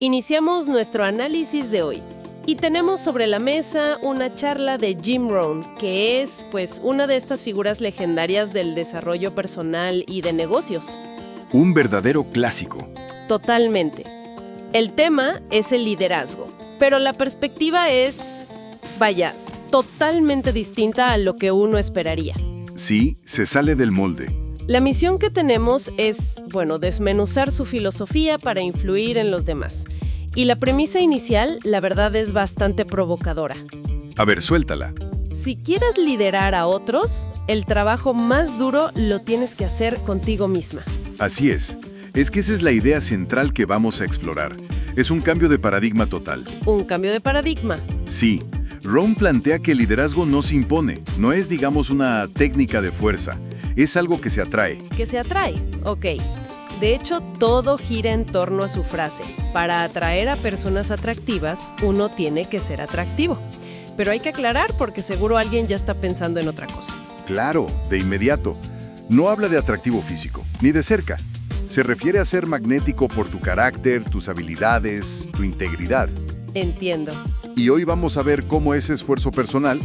Iniciamos nuestro análisis de hoy y tenemos sobre la mesa una charla de Jim Rohn, que es, una de estas figuras legendarias del desarrollo personal y de negocios. Un verdadero clásico. Totalmente. El tema es el liderazgo, pero la perspectiva es, totalmente distinta a lo que uno esperaría. Sí, se sale del molde. La misión que tenemos es, desmenuzar su filosofía para influir en los demás. Y la premisa inicial, la verdad, es bastante provocadora. A ver, suéltala. Si quieres liderar a otros, el trabajo más duro lo tienes que hacer contigo misma. Así es. Es que esa es la idea central que vamos a explorar. Es un cambio de paradigma total. ¿Un cambio de paradigma? Sí. Rohn plantea que el liderazgo no se impone, no es, una técnica de fuerza. Es algo que se atrae. ¿Que se atrae? Ok. De hecho, todo gira en torno a su frase. Para atraer a personas atractivas, uno tiene que ser atractivo. Pero hay que aclarar porque seguro alguien ya está pensando en otra cosa. Claro, de inmediato. No habla de atractivo físico, ni de cerca. Se refiere a ser magnético por tu carácter, tus habilidades, tu integridad. Entiendo. Y hoy vamos a ver cómo ese esfuerzo personal,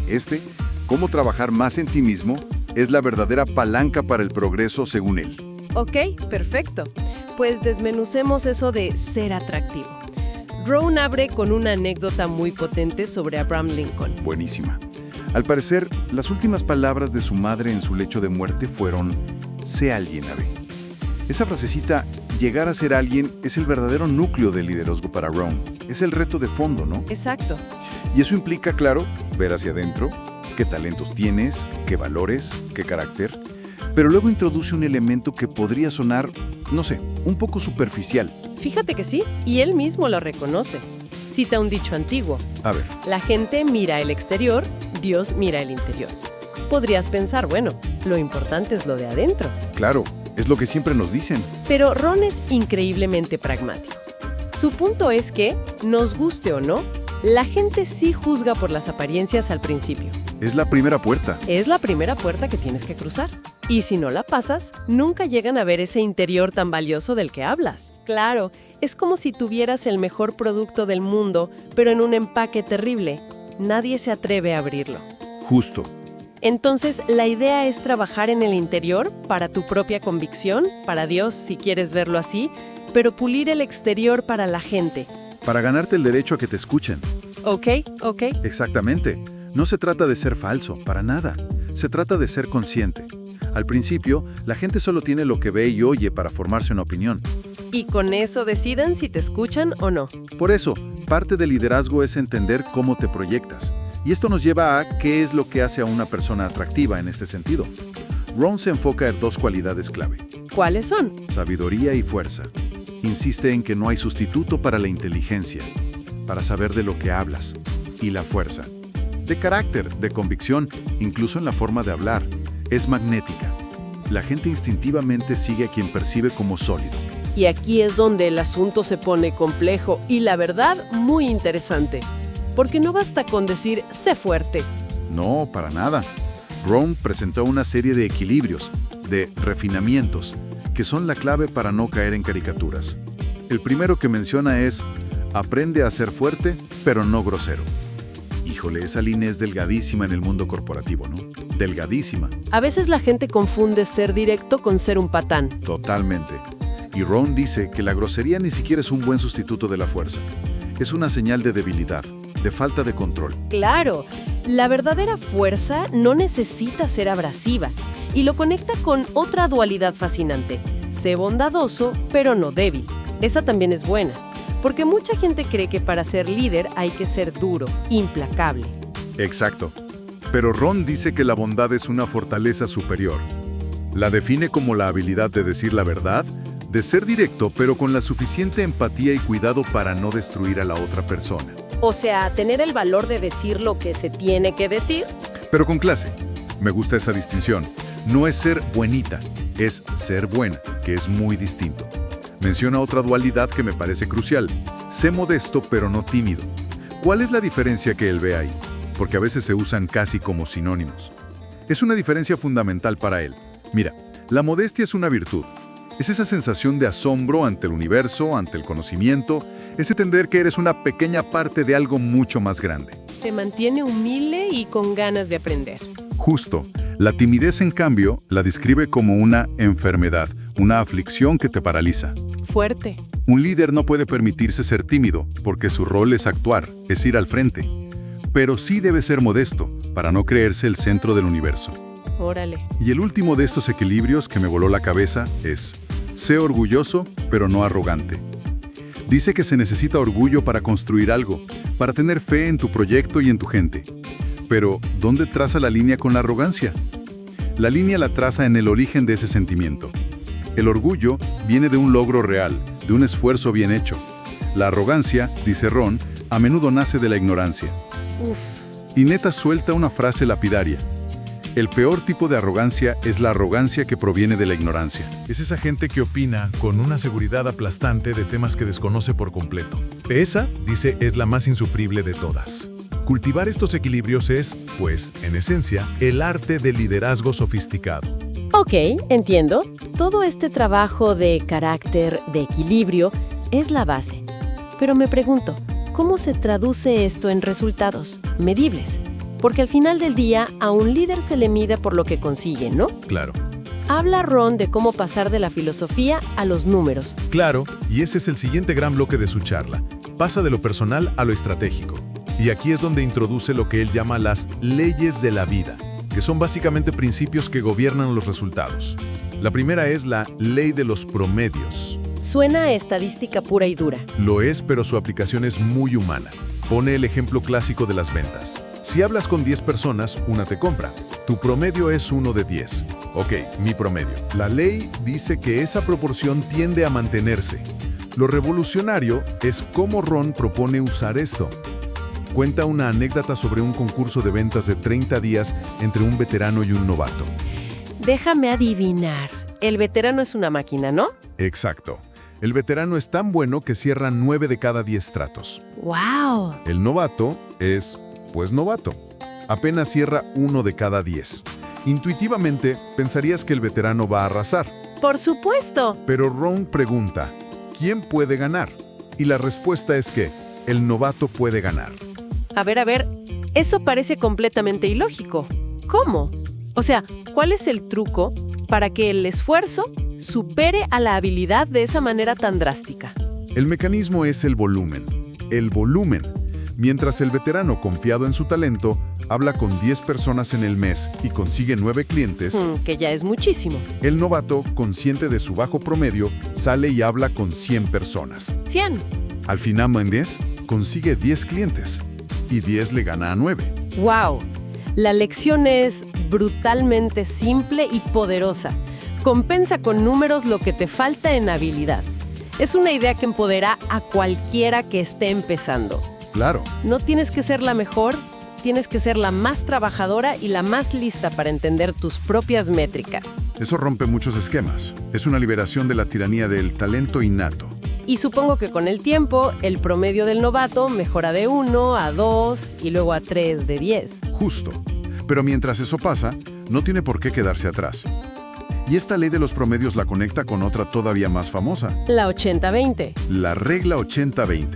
cómo trabajar más en ti mismo, es la verdadera palanca para el progreso según él. Ok, perfecto. Pues desmenucemos eso de ser atractivo. Rohn abre con una anécdota muy potente sobre Abraham Lincoln. Buenísima. Al parecer, las últimas palabras de su madre en su lecho de muerte fueron: sé alguien, Abe. Esa frasecita, llegar a ser alguien, es el verdadero núcleo del liderazgo para Rohn. Es el reto de fondo, ¿no? Exacto. Y eso implica, claro, ver hacia adentro, qué talentos tienes, qué valores, qué carácter. Pero luego introduce un elemento que podría sonar, un poco superficial. Fíjate que sí, y él mismo lo reconoce. Cita un dicho antiguo. A ver. La gente mira el exterior, Dios mira el interior. Podrías pensar, lo importante es lo de adentro. Claro, es lo que siempre nos dicen. Pero Rohn es increíblemente pragmático. Su punto es que, nos guste o no, la gente sí juzga por las apariencias al principio. Es la primera puerta. Es la primera puerta que tienes que cruzar. Y si no la pasas, nunca llegan a ver ese interior tan valioso del que hablas. Claro, es como si tuvieras el mejor producto del mundo, pero en un empaque terrible. Nadie se atreve a abrirlo. Justo. Entonces, la idea es trabajar en el interior para tu propia convicción, para Dios, si quieres verlo así, pero pulir el exterior para la gente. Para ganarte el derecho a que te escuchen. Ok. Exactamente. No se trata de ser falso, para nada. Se trata de ser consciente. Al principio, la gente solo tiene lo que ve y oye para formarse una opinión. Y con eso decidan si te escuchan o no. Por eso, parte del liderazgo es entender cómo te proyectas. Y esto nos lleva a qué es lo que hace a una persona atractiva en este sentido. Rohn se enfoca en dos cualidades clave. ¿Cuáles son? Sabiduría y fuerza. Insiste en que no hay sustituto para la inteligencia, para saber de lo que hablas, y la fuerza. De carácter, de convicción, incluso en la forma de hablar, es magnética. La gente instintivamente sigue a quien percibe como sólido. Y aquí es donde el asunto se pone complejo y, la verdad, muy interesante. Porque no basta con decir, sé fuerte. No, para nada. Rohn presentó una serie de equilibrios, de refinamientos, que son la clave para no caer en caricaturas. El primero que menciona es: aprende a ser fuerte, pero no grosero. Híjole, esa línea es delgadísima en el mundo corporativo, ¿no? Delgadísima. A veces la gente confunde ser directo con ser un patán. Totalmente. Y Rohn dice que la grosería ni siquiera es un buen sustituto de la fuerza. Es una señal de debilidad, de falta de control. Claro, la verdadera fuerza no necesita ser abrasiva y lo conecta con otra dualidad fascinante. Sé bondadoso, pero no débil. Esa también es buena, porque mucha gente cree que para ser líder hay que ser duro, implacable. Exacto. Pero Rohn dice que la bondad es una fortaleza superior. La define como la habilidad de decir la verdad, de ser directo, pero con la suficiente empatía y cuidado para no destruir a la otra persona. O sea, tener el valor de decir lo que se tiene que decir. Pero con clase. Me gusta esa distinción. No es ser buenita, es ser buena, que es muy distinto. Menciona otra dualidad que me parece crucial. Sé modesto, pero no tímido. ¿Cuál es la diferencia que él ve ahí? Porque a veces se usan casi como sinónimos. Es una diferencia fundamental para él. Mira, la modestia es una virtud. Es esa sensación de asombro ante el universo, ante el conocimiento, es entender que eres una pequeña parte de algo mucho más grande. Te mantiene humilde y con ganas de aprender. Justo. La timidez, en cambio, la describe como una enfermedad, una aflicción que te paraliza. Fuerte. Un líder no puede permitirse ser tímido, porque su rol es actuar, es ir al frente. Pero sí debe ser modesto, para no creerse el centro del universo. Órale. Y el último de estos equilibrios que me voló la cabeza es: sé orgulloso, pero no arrogante. Dice que se necesita orgullo para construir algo, para tener fe en tu proyecto y en tu gente. Pero, ¿dónde traza la línea con la arrogancia? La línea la traza en el origen de ese sentimiento. El orgullo viene de un logro real, de un esfuerzo bien hecho. La arrogancia, dice Ron, a menudo nace de la ignorancia. Uf. Y Neta suelta una frase lapidaria: el peor tipo de arrogancia es la arrogancia que proviene de la ignorancia. Es esa gente que opina con una seguridad aplastante de temas que desconoce por completo. Esa, dice, es la más insufrible de todas. Cultivar estos equilibrios es, pues, en esencia, el arte del liderazgo sofisticado. Ok, entiendo. Todo este trabajo de carácter, de equilibrio, es la base. Pero me pregunto, ¿cómo se traduce esto en resultados medibles? Porque al final del día, a un líder se le mide por lo que consigue, ¿no? Claro. Habla Ron de cómo pasar de la filosofía a los números. Claro, y ese es el siguiente gran bloque de su charla. Pasa de lo personal a lo estratégico. Y aquí es donde introduce lo que él llama las leyes de la vida, que son básicamente principios que gobiernan los resultados. La primera es la ley de los promedios. Suena a estadística pura y dura. Lo es, pero su aplicación es muy humana. Pone el ejemplo clásico de las ventas. Si hablas con 10 personas, una te compra. Tu promedio es 1 de 10. Ok, mi promedio. La ley dice que esa proporción tiende a mantenerse. Lo revolucionario es cómo Ron propone usar esto. Cuenta una anécdota sobre un concurso de ventas de 30 días entre un veterano y un novato. Déjame adivinar. El veterano es una máquina, ¿no? Exacto. El veterano es tan bueno que cierra 9 de cada 10 tratos. ¡Wow! El novato es, pues, novato. Apenas cierra 1 de cada 10. Intuitivamente, pensarías que el veterano va a arrasar. ¡Por supuesto! Pero Ron pregunta, ¿quién puede ganar? Y la respuesta es que el novato puede ganar. A ver, eso parece completamente ilógico. ¿Cómo? O sea, ¿cuál es el truco para que el esfuerzo supere a la habilidad de esa manera tan drástica? El mecanismo es el volumen. El volumen. Mientras el veterano, confiado en su talento, habla con 10 personas en el mes y consigue 9 clientes, Que ya es muchísimo. el novato, consciente de su bajo promedio, sale y habla con 100 personas. 100. Al final, Méndez consigue 10 clientes y 10 le gana a 9. ¡Wow! La lección es brutalmente simple y poderosa. Compensa con números lo que te falta en habilidad. Es una idea que empodera a cualquiera que esté empezando. Claro. No tienes que ser la mejor, tienes que ser la más trabajadora y la más lista para entender tus propias métricas. Eso rompe muchos esquemas. Es una liberación de la tiranía del talento innato. Y supongo que con el tiempo, el promedio del novato mejora de 1 a 2 y luego a 3 de 10. Justo. Pero mientras eso pasa, no tiene por qué quedarse atrás. Y esta ley de los promedios la conecta con otra todavía más famosa, La 80-20. la regla 80-20,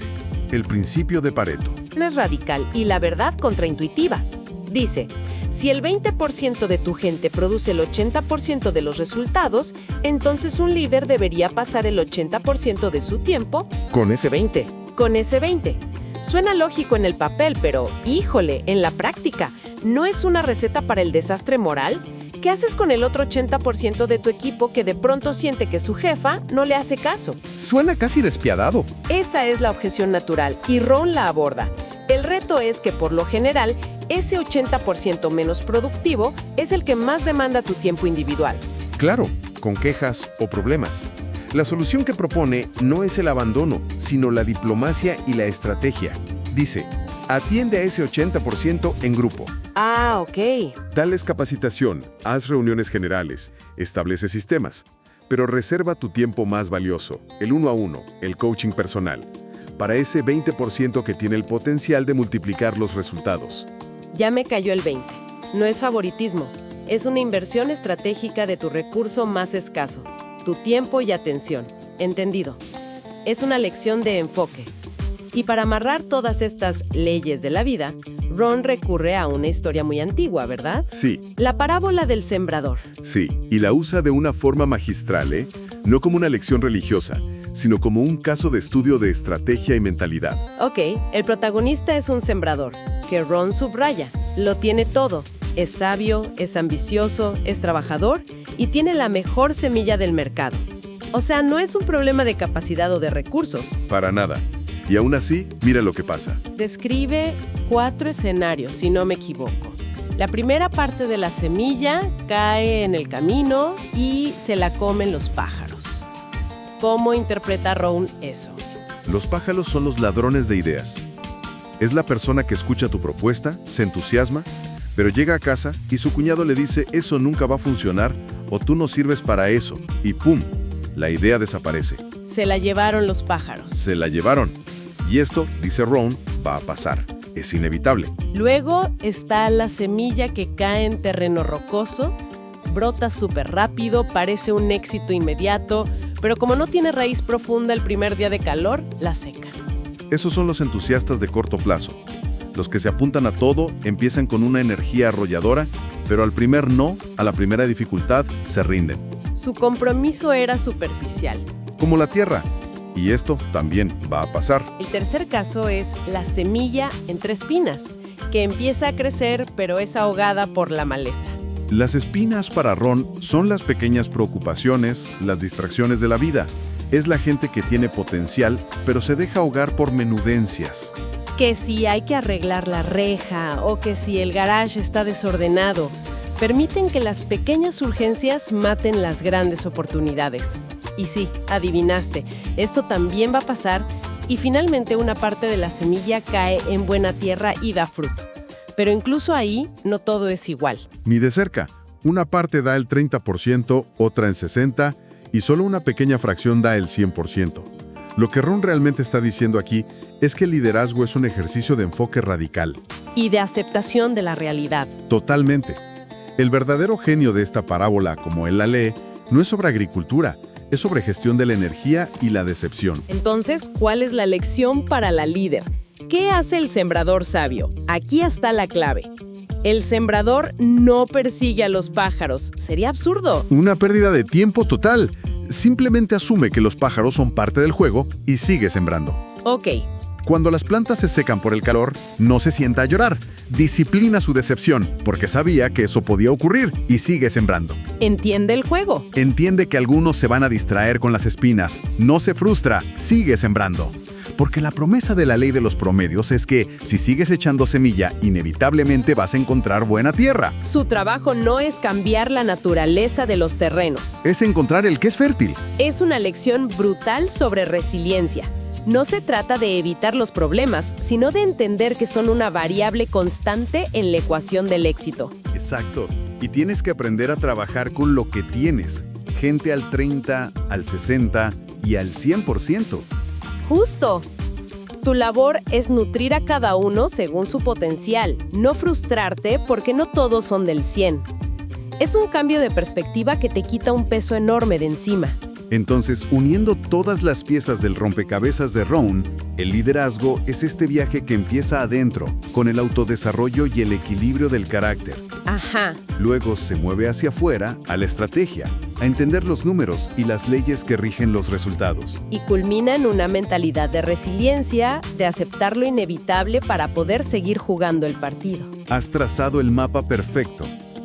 el principio de Pareto. Es radical y la verdad contraintuitiva. Dice, si el 20% de tu gente produce el 80% de los resultados, entonces un líder debería pasar el 80% de su tiempo Con ese 20. con ese 20. Suena lógico en el papel, pero, híjole, en la práctica, ¿no es una receta para el desastre moral? ¿Qué haces con el otro 80% de tu equipo que de pronto siente que su jefa no le hace caso? Suena casi despiadado. Esa es la objeción natural y Ron la aborda. El reto es que, por lo general, ese 80% menos productivo es el que más demanda tu tiempo individual. Claro, con quejas o problemas. La solución que propone no es el abandono, sino la diplomacia y la estrategia. Dice, atiende a ese 80% en grupo. Ah, ok. Dales capacitación, haz reuniones generales, establece sistemas, pero reserva tu tiempo más valioso, el 1 a 1, el coaching personal, para ese 20% que tiene el potencial de multiplicar los resultados. Ya me cayó el 20. No es favoritismo, es una inversión estratégica de tu recurso más escaso. tu tiempo y atención. Entendido. Es una lección de enfoque. Y para amarrar todas estas leyes de la vida, Ron recurre a una historia muy antigua, ¿verdad? Sí, La parábola del sembrador. sí, y la usa de una forma magistral, ¿eh? No como una lección religiosa, sino como un caso de estudio de estrategia y mentalidad. Ok, el protagonista es un sembrador, que Ron subraya. Lo tiene todo. Es sabio, es ambicioso, es trabajador y tiene la mejor semilla del mercado. O sea, no es un problema de capacidad o de recursos. Para nada. Y aún así, mira lo que pasa. Describe 4 escenarios, si no me equivoco. La primera parte de la semilla cae en el camino y se la comen los pájaros. ¿Cómo interpreta Ron eso? Los pájaros son los ladrones de ideas. Es la persona que escucha tu propuesta, se entusiasma, pero llega a casa y su cuñado le dice eso nunca va a funcionar o tú no sirves para eso y ¡pum! La idea desaparece. Se la llevaron los pájaros. Se la llevaron. Y esto, dice Ron, va a pasar. Es inevitable. Luego está la semilla que cae en terreno rocoso, brota súper rápido, parece un éxito inmediato, pero como no tiene raíz profunda el primer día de calor, la secan. Esos son los entusiastas de corto plazo. Los que se apuntan a todo, empiezan con una energía arrolladora, pero al primer no, a la primera dificultad, se rinden. Su compromiso era superficial. Como la tierra. Y esto también va a pasar. El tercer caso es la semilla entre espinas, que empieza a crecer pero es ahogada por la maleza. Las espinas para Ron son las pequeñas preocupaciones, las distracciones de la vida. Es la gente que tiene potencial, pero se deja ahogar por menudencias. Que si hay que arreglar la reja o que si el garage está desordenado, permiten que las pequeñas urgencias maten las grandes oportunidades. Y sí, adivinaste, esto también va a pasar y finalmente una parte de la semilla cae en buena tierra y da fruto. Pero incluso ahí no todo es igual. Ni de cerca. Una parte da el 30%, otra el 60%, y solo una pequeña fracción da el 100%. Lo que Ron realmente está diciendo aquí es que el liderazgo es un ejercicio de enfoque radical. Y de aceptación de la realidad. Totalmente. El verdadero genio de esta parábola, como él la lee, no es sobre agricultura, es sobre gestión de la energía y la decepción. Entonces, ¿cuál es la lección para la líder? ¿Qué hace el sembrador sabio? Aquí está la clave. El sembrador no persigue a los pájaros. Sería absurdo. Una pérdida de tiempo total. Simplemente asume que los pájaros son parte del juego y sigue sembrando. Ok. Cuando las plantas se secan por el calor, no se sienta a llorar. Disciplina su decepción, porque sabía que eso podía ocurrir y sigue sembrando. Entiende el juego. Entiende que algunos se van a distraer con las espinas. No se frustra, sigue sembrando. Porque la promesa de la ley de los promedios es que si sigues echando semilla, inevitablemente vas a encontrar buena tierra. Su trabajo no es cambiar la naturaleza de los terrenos. Es encontrar el que es fértil. Es una lección brutal sobre resiliencia. No se trata de evitar los problemas, sino de entender que son una variable constante en la ecuación del éxito. Exacto. Y tienes que aprender a trabajar con lo que tienes. Gente al 30, al 60 y al 100%. Justo. Tu labor es nutrir a cada uno según su potencial, no frustrarte porque no todos son del 100. Es un cambio de perspectiva que te quita un peso enorme de encima. Entonces, uniendo todas las piezas del rompecabezas de Ron, el liderazgo es este viaje que empieza adentro, con el autodesarrollo y el equilibrio del carácter. Ajá. Luego se mueve hacia afuera, a la estrategia, a entender los números y las leyes que rigen los resultados. Y culmina en una mentalidad de resiliencia, de aceptar lo inevitable para poder seguir jugando el partido. Has trazado el mapa perfecto.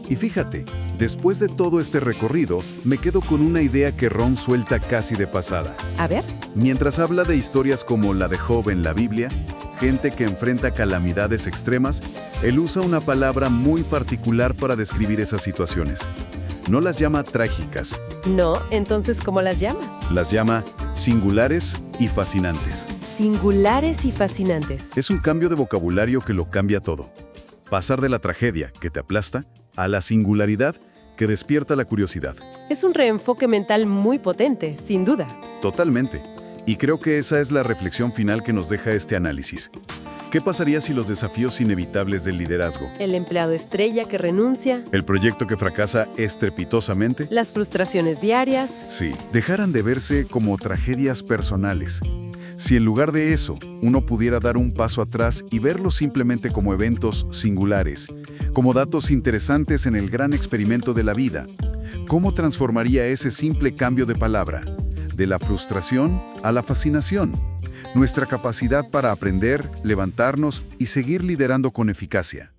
Y fíjate, después de todo este recorrido, me quedo con una idea que Ron suelta casi de pasada. A ver. Mientras habla de historias como la de Job en la Biblia, gente que enfrenta calamidades extremas, él usa una palabra muy particular para describir esas situaciones. No las llama trágicas. No, entonces, ¿cómo las llama? Las llama singulares y fascinantes. Singulares y fascinantes. Es un cambio de vocabulario que lo cambia todo. Pasar de la tragedia, que te aplasta, a la singularidad, que despierta la curiosidad. Es un reenfoque mental muy potente, sin duda. Totalmente. Y creo que esa es la reflexión final que nos deja este análisis. ¿Qué pasaría si los desafíos inevitables del liderazgo, El empleado estrella que renuncia, el proyecto que fracasa estrepitosamente, las frustraciones diarias, sí, dejaran de verse como tragedias personales? Si en lugar de eso, uno pudiera dar un paso atrás y verlos simplemente como eventos singulares, como datos interesantes en el gran experimento de la vida, ¿cómo transformaría ese simple cambio de palabra, de la frustración a la fascinación, nuestra capacidad para aprender, levantarnos y seguir liderando con eficacia?